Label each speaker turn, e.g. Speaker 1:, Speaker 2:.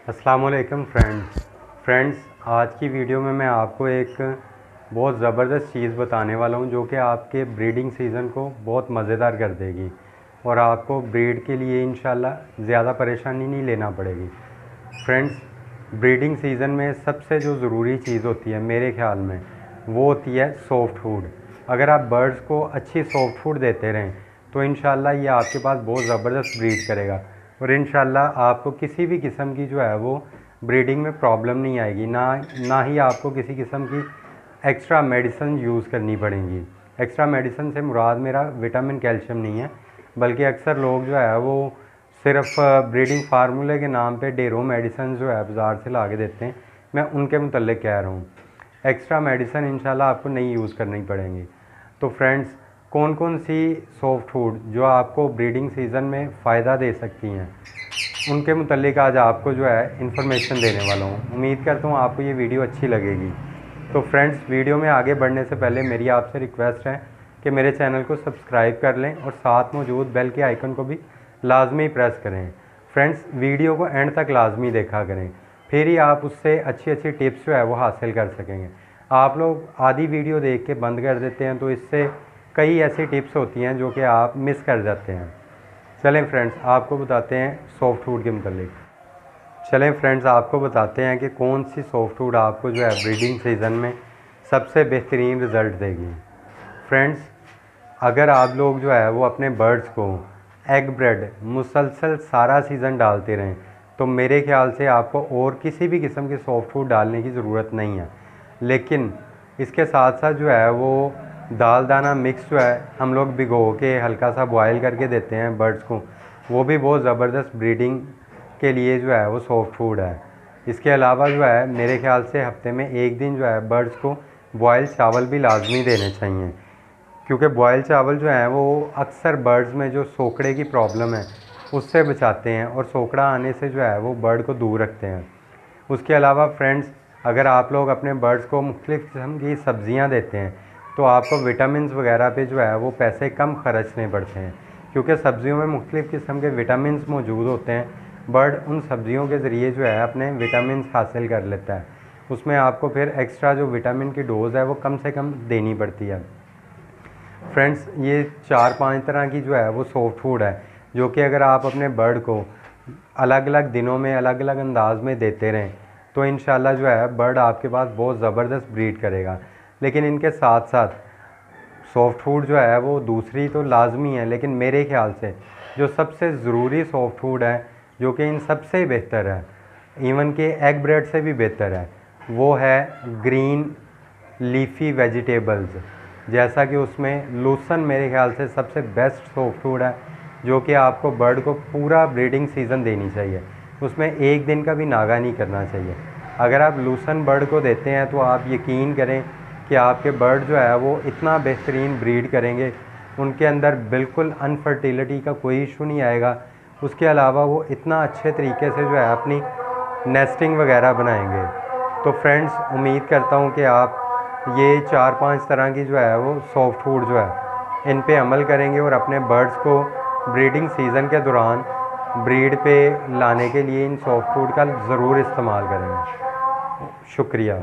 Speaker 1: अस्सलामुअलैकुम फ्रेंड्स, आज की वीडियो में मैं आपको एक बहुत ज़बरदस्त चीज़ बताने वाला हूं जो कि आपके ब्रीडिंग सीज़न को बहुत मज़ेदार कर देगी और आपको ब्रीड के लिए इंशाल्लाह ज़्यादा परेशानी नहीं लेना पड़ेगी। फ्रेंड्स, ब्रीडिंग सीज़न में सबसे जो ज़रूरी चीज़ होती है मेरे ख़्याल में वो होती है सॉफ्ट फूड। अगर आप बर्ड्स को अच्छी सॉफ्ट फूड देते रहें तो इंशाल्लाह ये आपके पास बहुत ज़बरदस्त ब्रीड करेगा और इंशाल्लाह आपको किसी भी किस्म की जो है वो ब्रीडिंग में प्रॉब्लम नहीं आएगी, ना ही आपको किसी किस्म की एक्स्ट्रा मेडिसिन यूज़ करनी पड़ेंगी। एक्स्ट्रा मेडिसिन से मुराद मेरा विटामिन कैल्शियम नहीं है, बल्कि अक्सर लोग जो है वो सिर्फ ब्रीडिंग फार्मूले के नाम पे ढेरों मेडिसिन जो है बाज़ार से ला के देते हैं। मैं उनके मुतल्लिक़ कह रहा हूँ, एक्स्ट्रा मेडिसिन इंशाल्लाह आपको नहीं यूज़ करनी पड़ेंगी। तो फ्रेंड्स, कौन कौन सी सॉफ्ट फूड जो आपको ब्रीडिंग सीज़न में फ़ायदा दे सकती हैं उनके मुतल्लिक़ आज आपको जो है इन्फॉर्मेशन देने वाला हूँ। उम्मीद करता हूँ आपको ये वीडियो अच्छी लगेगी। तो फ्रेंड्स, वीडियो में आगे बढ़ने से पहले मेरी आपसे रिक्वेस्ट है कि मेरे चैनल को सब्सक्राइब कर लें और साथ मौजूद बेल के आइकन को भी लाजमी प्रेस करें। फ्रेंड्स, वीडियो को एंड तक लाजमी देखा करें, फिर ही आप उससे अच्छी अच्छी टिप्स जो है वो हासिल कर सकेंगे। आप लोग आधी वीडियो देख के बंद कर देते हैं तो इससे कई ऐसी टिप्स होती हैं जो कि आप मिस कर जाते हैं। चलें फ्रेंड्स, आपको बताते हैं सॉफ्ट फूड के मुतालिक। चलें फ्रेंड्स, आपको बताते हैं कि कौन सी सॉफ्ट फूड आपको जो है ब्रीडिंग सीज़न में सबसे बेहतरीन रिज़ल्ट देगी। फ्रेंड्स, अगर आप लोग जो है वो अपने बर्ड्स को एग ब्रेड मुसलसल सारा सीज़न डालते रहें तो मेरे ख्याल से आपको और किसी भी किस्म की सॉफ्ट फूड डालने की ज़रूरत नहीं है। लेकिन इसके साथ साथ जो है वो दाल दाना मिक्स जो है हम लोग भिगो के हल्का सा बॉयल करके देते हैं बर्ड्स को, वो भी बहुत ज़बरदस्त ब्रीडिंग के लिए जो है वो सॉफ्ट फूड है। इसके अलावा जो है मेरे ख्याल से हफ्ते में एक दिन जो है बर्ड्स को बॉयल चावल भी लाजमी देने चाहिए, क्योंकि बॉयल चावल जो है वो अक्सर बर्ड्स में जो सोकड़े की प्रॉब्लम है उससे बचाते हैं और सोकड़ा आने से जो है वो बर्ड को दूर रखते हैं। उसके अलावा फ्रेंड्स, अगर आप लोग अपने बर्ड्स को मुख्तलिफ़ किस्म की सब्ज़ियाँ देते हैं तो आपको विटामिन्स वगैरह पे जो है वो पैसे कम खर्चने पड़ते हैं, क्योंकि सब्ज़ियों में मुख्तलिफ़ किस्म के विटामिन्स मौजूद होते हैं। बर्ड उन सब्ज़ियों के ज़रिए जो है अपने विटामिन्स हासिल कर लेता है। उसमें आपको फिर एक्स्ट्रा जो विटामिन की डोज़ है वो कम से कम देनी पड़ती है। फ्रेंड्स, ये 4-5 तरह की जो है वो सॉफ्ट फूड है जो कि अगर आप अपने बर्ड को अलग अलग दिनों में अलग अलग अंदाज में देते रहें तो इंशाल्लाह जो है बर्ड आपके पास बहुत ज़बरदस्त ब्रीड करेगा। लेकिन इनके साथ साथ सॉफ्ट फूड जो है वो दूसरी तो लाजमी है, लेकिन मेरे ख्याल से जो सबसे ज़रूरी सॉफ्ट फूड है जो कि इन सबसे बेहतर है, इवन कि एग ब्रेड से भी बेहतर है, वो है ग्रीन लीफी वेजिटेबल्स। जैसा कि उसमें लूसन मेरे ख्याल से सबसे बेस्ट सॉफ्ट फूड है जो कि आपको बर्ड को पूरा ब्रीडिंग सीज़न देनी चाहिए, उसमें एक दिन का भी नागा नहीं करना चाहिए। अगर आप लूसन बर्ड को देते हैं तो आप यकीन करें कि आपके बर्ड जो है वो इतना बेहतरीन ब्रीड करेंगे, उनके अंदर बिल्कुल अनफर्टिलिटी का कोई इशू नहीं आएगा। उसके अलावा वो इतना अच्छे तरीके से जो है अपनी नेस्टिंग वगैरह बनाएंगे। तो फ्रेंड्स, उम्मीद करता हूँ कि आप ये 4-5 तरह की जो है वो सॉफ्ट फूड जो है इन पे अमल करेंगे और अपने बर्ड्स को ब्रीडिंग सीज़न के दौरान ब्रीड पे लाने के लिए इन सॉफ्ट फूड का ज़रूर इस्तेमाल करेंगे। शुक्रिया।